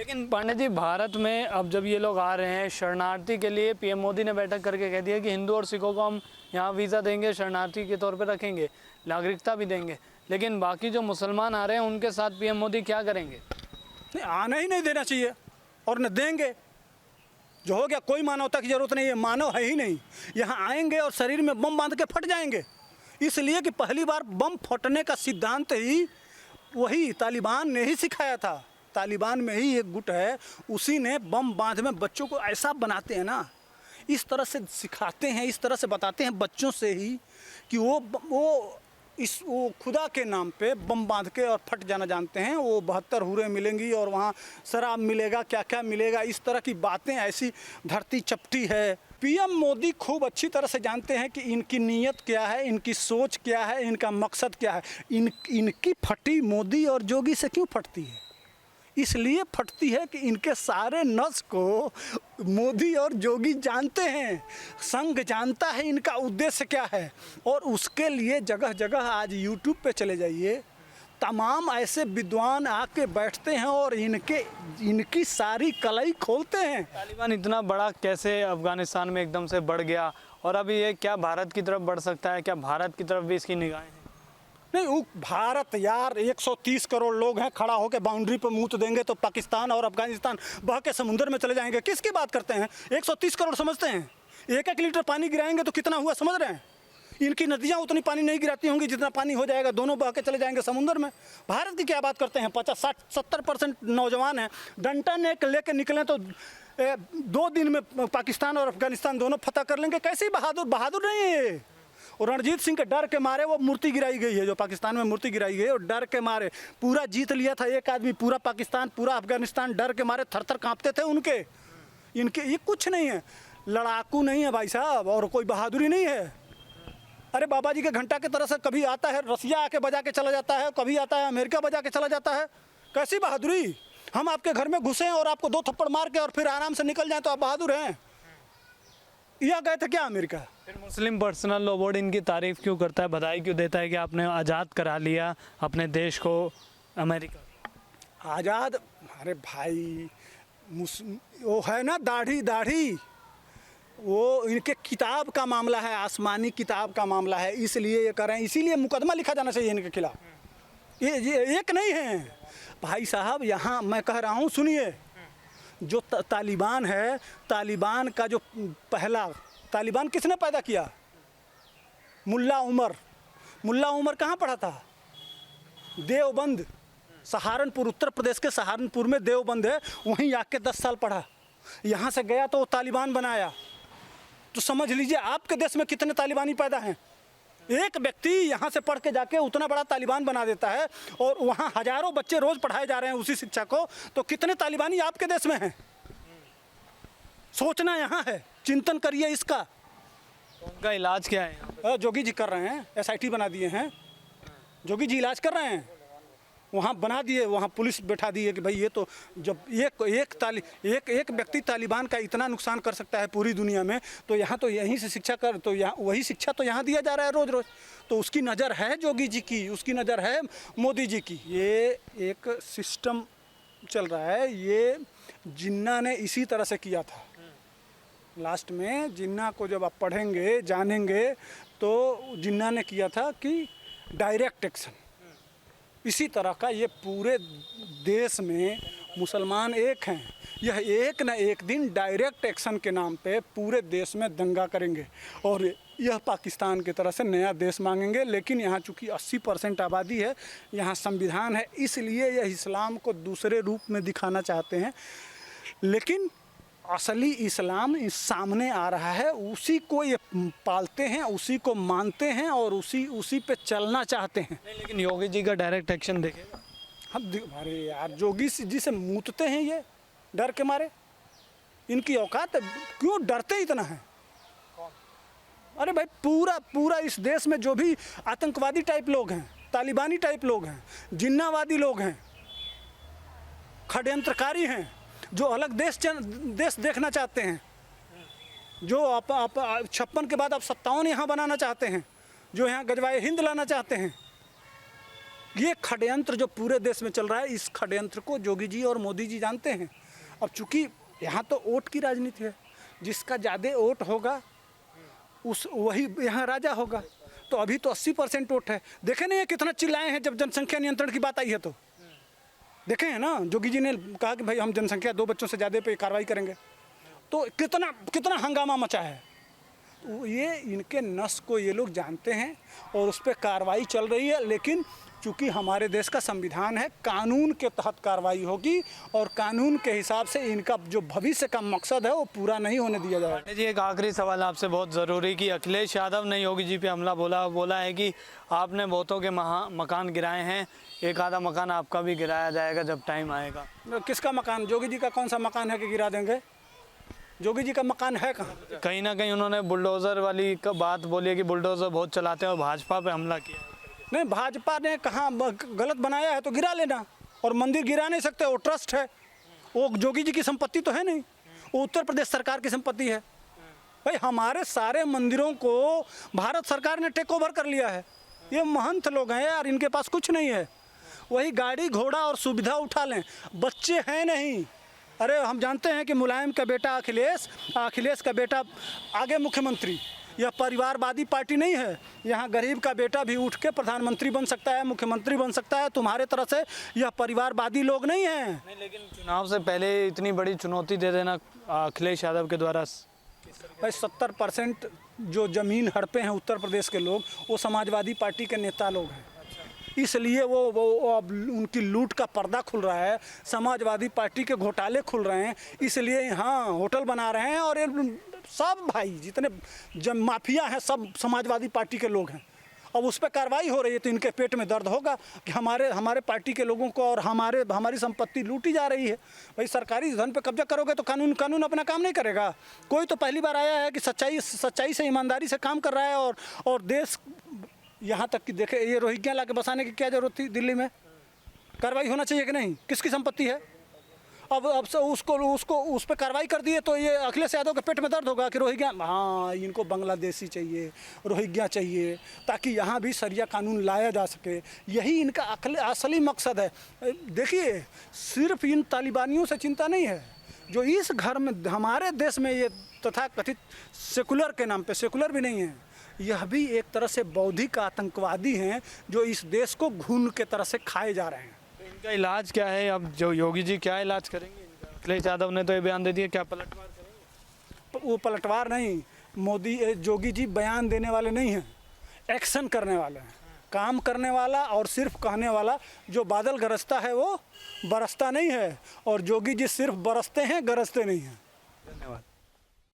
लेकिन पांडे जी, भारत में अब जब ये लोग आ रहे हैं शरणार्थी के लिए, पीएम मोदी ने बैठक करके कह दिया कि हिंदू और सिखों को हम यहाँ वीज़ा देंगे, शरणार्थी के तौर पे रखेंगे, नागरिकता भी देंगे, लेकिन बाकी जो मुसलमान आ रहे हैं उनके साथ पीएम मोदी क्या करेंगे? नहीं, आना ही नहीं देना चाहिए और न देंगे। जो हो गया, कोई मानवता की जरूरत नहीं है, मानव है ही नहीं। यहाँ आएंगे और शरीर में बम बांध के फट जाएंगे, इसलिए कि पहली बार बम फटने का सिद्धांत ही वही तालिबान ने ही सिखाया था। तालिबान में ही एक गुट है, उसी ने बम बांध में बच्चों को ऐसा बनाते हैं ना, इस तरह से सिखाते हैं, इस तरह से बताते हैं बच्चों से ही कि वो खुदा के नाम पे बम बांध के और फट जाना जानते हैं। वो 72 हूरें मिलेंगी और वहाँ शराब मिलेगा, क्या क्या मिलेगा, इस तरह की बातें, ऐसी धरती चपटी है। पीएम मोदी खूब अच्छी तरह से जानते हैं कि इनकी नीयत क्या है, इनकी सोच क्या है, इनका मकसद क्या है। इनकी फटी मोदी और जोगी से क्यों फटती है? इसलिए फटती है कि इनके सारे नस को मोदी और जोगी जानते हैं, संघ जानता है इनका उद्देश्य क्या है। और उसके लिए जगह जगह आज यूट्यूब पे चले जाइए, तमाम ऐसे विद्वान आके बैठते हैं और इनकी सारी कलाई खोलते हैं। तालिबान इतना बड़ा कैसे अफगानिस्तान में एकदम से बढ़ गया, और अभी ये क्या भारत की तरफ बढ़ सकता है? क्या भारत की तरफ भी इसकी निगाहें हैं? नहीं, वो भारत यार 130 करोड़ लोग हैं, खड़ा होकर बाउंड्री पर मुँह देंगे तो पाकिस्तान और अफगानिस्तान बह के समुद्र में चले जाएंगे। किसकी बात करते हैं? 130 करोड़ समझते हैं? 1-1 लीटर पानी गिराएंगे तो कितना हुआ, समझ रहे हैं? इनकी नदियाँ उतनी पानी नहीं गिराती होंगी जितना पानी हो जाएगा, दोनों बह के चले जाएंगे समुद्र में। भारत की क्या बात करते हैं? 50-60-70% नौजवान हैं, डंडा लेके निकलें तो 2 दिन में पाकिस्तान और अफगानिस्तान दोनों फतह कर लेंगे। कैसी बहादुर नहीं है। और रणजीत सिंह के डर के मारे वो मूर्ति गिराई गई है, जो पाकिस्तान में मूर्ति गिराई गई है, और डर के मारे पूरा जीत लिया था एक आदमी, पूरा पाकिस्तान, पूरा अफगानिस्तान डर के मारे थर थर काँपते थे उनके। इनके ये कुछ नहीं है, लड़ाकू नहीं है भाई साहब, और कोई बहादुरी नहीं है। अरे बाबा जी के घंटा की तरह से कभी आता है रसिया आके बजा के चला जाता है, कभी आता है अमेरिका बजा के चला जाता है। कैसी बहादुरी? हम आपके घर में घुसें और आपको 2 थप्पड़ मार के और फिर आराम से निकल जाएं तो आप बहादुर हैं? यह गए थे क्या अमेरिका? फिर मुस्लिम पर्सनल लॉ बोर्ड इनकी तारीफ क्यों करता है, बधाई क्यों देता है कि आपने आज़ाद करा लिया अपने देश को अमेरिका? आज़ाद? अरे भाई, वो है ना दाढ़ी, वो इनके किताब का मामला है, आसमानी किताब का मामला है, इसलिए ये कर रहे हैं। इसीलिए मुकदमा लिखा जाना चाहिए इनके खिलाफ। ये एक नहीं है भाई साहब। यहाँ मैं कह रहा हूँ, सुनिए, जो तालिबान है, तालिबान का जो पहला तालिबान किसने पैदा किया? मुल्ला उमर कहाँ पढ़ा था? देवबंद, सहारनपुर, उत्तर प्रदेश के सहारनपुर में देवबंद है, वहीं आके 10 साल पढ़ा। यहाँ से गया तो तालिबान बनाया। तो समझ लीजिए आपके देश में कितने तालिबानी पैदा हैं। एक व्यक्ति यहाँ से पढ़ के जाके उतना बड़ा तालिबान बना देता है, और वहाँ हजारों बच्चे रोज पढ़ाए जा रहे हैं उसी शिक्षा को। तो कितने तालिबानी आपके देश में हैं? सोचना यहाँ है, चिंतन करिए इसका। तो उनका इलाज क्या है? जोगी जी कर रहे हैं, SIT बना दिए हैं, जोगी जी इलाज कर रहे हैं। वहाँ बना दिए, वहाँ पुलिस बैठा दी है कि भाई ये तो जब एक व्यक्ति तालिबान का इतना नुकसान कर सकता है पूरी दुनिया में, तो यहाँ तो यहीं से शिक्षा कर, तो यहाँ वही शिक्षा तो यहाँ दिया जा रहा है रोज़ रोज़। तो उसकी नज़र है जोगी जी की, उसकी नज़र है मोदी जी की। ये एक सिस्टम चल रहा है। ये जिन्ना ने इसी तरह से किया था। लास्ट में जिन्ना को जब आप पढ़ेंगे, जानेंगे, तो जिन्ना ने किया था कि डायरेक्ट एक्शन। इसी तरह का ये पूरे देश में मुसलमान एक हैं, यह एक न एक दिन डायरेक्ट एक्शन के नाम पे पूरे देश में दंगा करेंगे और यह पाकिस्तान की तरह से नया देश मांगेंगे। लेकिन यहाँ चूँकि 80% आबादी है, यहाँ संविधान है, इसलिए यह इस्लाम को दूसरे रूप में दिखाना चाहते हैं। लेकिन असली इस्लाम इस सामने आ रहा है, उसी को ये पालते हैं, उसी को मानते हैं और उसी पे चलना चाहते हैं। लेकिन योगी जी का डायरेक्ट एक्शन देखेगा हम। अरे यार, जोगी जी से मूतते हैं ये डर के मारे। इनकी औकात क्यों डरते इतना है? अरे भाई, पूरा इस देश में जो भी आतंकवादी टाइप लोग हैं, तालिबानी टाइप लोग हैं, जिन्नावादी लोग हैं, षड्यंत्रकारी हैं, जो अलग देश देखना चाहते हैं, जो आप 56 के बाद आप 57 यहाँ बनाना चाहते हैं, जो यहाँ गजवाए हिंद लाना चाहते हैं, ये षड्यंत्र जो पूरे देश में चल रहा है, इस षड्यंत्र को योगी जी और मोदी जी जानते हैं। अब चूंकि यहाँ तो वोट की राजनीति है, जिसका ज़्यादा वोट होगा वही यहाँ राजा होगा। तो अभी तो 80% वोट है। देखे नहीं है कितना चिल्लाए हैं जब जनसंख्या नियंत्रण की बात आई है, तो देखे हैं ना, योगी जी ने कहा कि भाई हम जनसंख्या 2 बच्चों से ज़्यादा पे कार्रवाई करेंगे, तो कितना कितना हंगामा मचा है। तो ये इनके नस को ये लोग जानते हैं और उस पर कार्रवाई चल रही है। लेकिन चूँकि हमारे देश का संविधान है, कानून के तहत कार्रवाई होगी और कानून के हिसाब से इनका जो भविष्य का मकसद है वो पूरा नहीं होने दिया जाएगा। जी एक आखिरी सवाल आपसे बहुत ज़रूरी कि अखिलेश यादव ने योगी जी पे हमला बोला है कि आपने बहुतों के मकान गिराए हैं, एक आधा मकान आपका भी गिराया जाएगा जब टाइम आएगा। किसका मकान? योगी जी का कौन सा मकान है कि गिरा देंगे? योगी जी का मकान है कहाँ? कहीं ना कहीं उन्होंने बुलडोज़र वाली बात बोली है कि बुलडोज़र बहुत चलाते हैं और भाजपा पे हमला किया। नहीं, भाजपा ने कहाँ गलत बनाया है तो गिरा लेना, और मंदिर गिरा नहीं सकते, वो ट्रस्ट है, वो योगी जी की संपत्ति तो है नहीं, वो उत्तर प्रदेश सरकार की संपत्ति है। भाई हमारे सारे मंदिरों को भारत सरकार ने टेक ओवर कर लिया है। ये महंत लोग हैं यार, इनके पास कुछ नहीं है, वही गाड़ी घोड़ा और सुविधा उठा लें, बच्चे हैं नहीं। अरे हम जानते हैं कि मुलायम का बेटा अखिलेश का बेटा आगे मुख्यमंत्री। यह परिवारवादी पार्टी नहीं है। यहाँ गरीब का बेटा भी उठ के प्रधानमंत्री बन सकता है, मुख्यमंत्री बन सकता है। तुम्हारे तरह से यह परिवारवादी लोग नहीं हैं। नहीं, लेकिन चुनाव से पहले इतनी बड़ी चुनौती दे देना अखिलेश यादव के द्वारा। भाई 70% जो ज़मीन हड़पे हैं उत्तर प्रदेश के लोग, वो समाजवादी पार्टी के नेता लोग हैं। इसलिए वो अब उनकी लूट का पर्दा खुल रहा है, समाजवादी पार्टी के घोटाले खुल रहे हैं, इसलिए यहाँ होटल बना रहे हैं। और ये सब भाई जितने माफिया हैं सब समाजवादी पार्टी के लोग हैं। अब उस पर कार्रवाई हो रही है तो इनके पेट में दर्द होगा कि हमारे पार्टी के लोगों को और हमारी संपत्ति लूटी जा रही है। भाई सरकारी धन पे कब्जा करोगे तो कानून अपना काम नहीं करेगा। कोई तो पहली बार आया है कि सच्चाई से ईमानदारी से काम कर रहा है और देश यहाँ तक कि देखे, ये रोहिंग्या ला के बसाने की क्या जरूरत थी? दिल्ली में कार्रवाई होना चाहिए कि नहीं? किसकी संपत्ति है? अब से उसको उस पर कार्रवाई कर दिए तो ये अखिलेश यादव के पेट में दर्द होगा कि रोहिंग्या, हाँ इनको बांग्लादेशी चाहिए, रोहिंग्या चाहिए, ताकि यहाँ भी शरिया कानून लाया जा सके। यही इनका असली मकसद है। देखिए, सिर्फ इन तालिबानियों से चिंता नहीं है जो इस घर में हमारे देश में ये तथाकथित सेकुलर के नाम पे, सेकुलर भी नहीं है, यह भी एक तरह से बौद्धिक आतंकवादी हैं जो इस देश को घून के तरह से खाए जा रहे हैं। तो इनका इलाज क्या है? अब जो योगी जी क्या इलाज करेंगे? अखिलेश यादव ने तो ये बयान दे दिया, क्या पलटवार करेंगे? वो पलटवार नहीं, योगी जी बयान देने वाले नहीं हैं, एक्शन करने वाले हैं। काम करने वाला और सिर्फ कहने वाला। जो बादल गरजता है वो बरसता नहीं है, और योगी जी सिर्फ बरसते हैं, गरजते नहीं हैं।